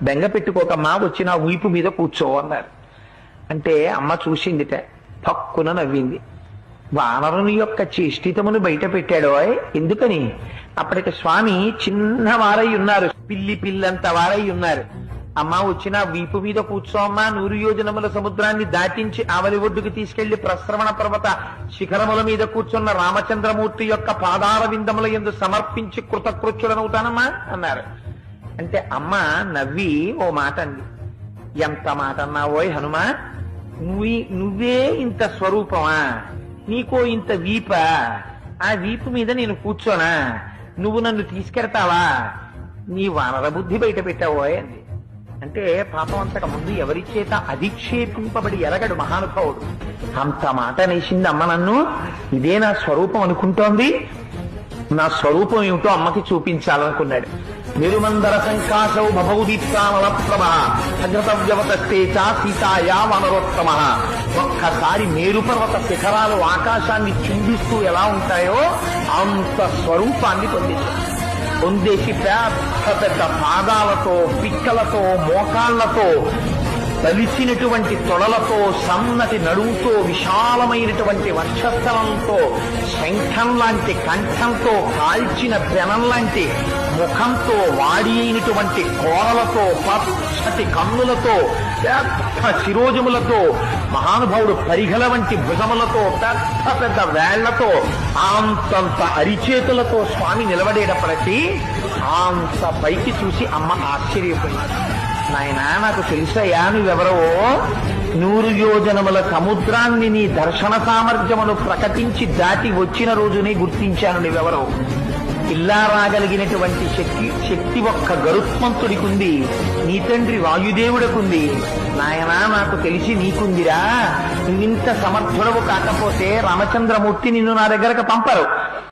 బెంగ పెట్టుకోకమ్మా, వచ్చి నా వీపు మీద కూర్చో అన్నారు. అంటే అమ్మ చూసిందిట, పక్కున నవ్వింది. వానరుని యొక్క చేష్టితమును బయట పెట్టాడో. ఎందుకని? అప్పటికి స్వామి చిన్నవారై ఉన్నారు, పిల్లంత వారై ఉన్నారు. అమ్మ వచ్చిన వీపు మీద కూర్చో అమ్మా, 100 యోజనముల సముద్రాన్ని దాటించి ఆవలి ఒడ్డుకు తీసుకెళ్లి ప్రస్రవణ పర్వత శిఖరముల మీద కూర్చున్న రామచంద్రమూర్తి యొక్క పాదార విందముల యందు సమర్పించి కృతకృత్యుడనవుతానమ్మా అన్నారు. అంటే అమ్మ నవ్వి ఓ మాట అంది. ఎంత మాట అన్నావోయ్ హనుమా, నువ్వే ఇంత స్వరూపమా, నీకో ఇంత వీప, ఆ వీపు మీద నేను కూర్చోనా, నువ్వు నన్ను తీసుకెడతావా, నీ వానర బుద్ధి బయట పెట్టావోయ్ అంది. అంటే పాపం అంతకు ముందు ఎవరి చేత అధిక్షేపింపబడి ఎరగడు మహానుభావుడు. అంత మాట నేసింది అమ్మ నన్ను. ఇదే నా స్వరూపం అనుకుంటోంది. నా స్వరూపం ఏమిటో అమ్మకి చూపించాలనుకున్నాడు. నిరుమందర సంకాశౌ భవౌదీప్తానల ప్రభ అగ్రతవ్యవతస్తే చ సీతాయా వనరోత్తమ. ఒక్కసారి మేరు పర్వత శిఖరాలు ఆకాశాన్ని చిందిస్తూ ఎలా ఉంటాయో అంత స్వరూపాన్ని పొందేసి పెద్ద పాదాలతో, పిక్కలతో, మోకాళ్లతో, తలిసినటువంటి తొడలతో, సన్నటి నడువుతో, విశాలమైనటువంటి వక్షస్థలంతో, శంఖం లాంటి కంఠంతో, కాల్చిన పెనం లాంటి ముఖంతో, వాడి అయినటువంటి కోరలతో, పచ్చటి కన్నులతో, పెద్ద శిరోజములతో, మహానుభావుడు పరిఘల వంటి భుజములతో, పెద్ద వేళ్లతో, అంతంత అరిచేతులతో స్వామి నిలబడేటప్పటికీ అంత పైకి చూసి అమ్మ ఆశ్చర్యపోయింది. నాయనా, నాకు తెలుసయ్యా నువ్వెవరో. 100 యోజనముల సముద్రాన్ని నీ దర్శన సామర్థ్యమును ప్రకటించి దాటి వచ్చిన రోజునే గుర్తించాను నువ్వెవరో. ఇలా రాగలిగినటువంటి శక్తి ఒక్క గరుత్మంతుడికుంది, నీ తండ్రి వాయుదేవుడికుంది. నాయనా, నాకు తెలిసి నీకుందిరా. నువ్వింత సమర్థుడవు కాకపోతే రామచంద్రమూర్తి నిన్ను నా దగ్గరకు పంపరు.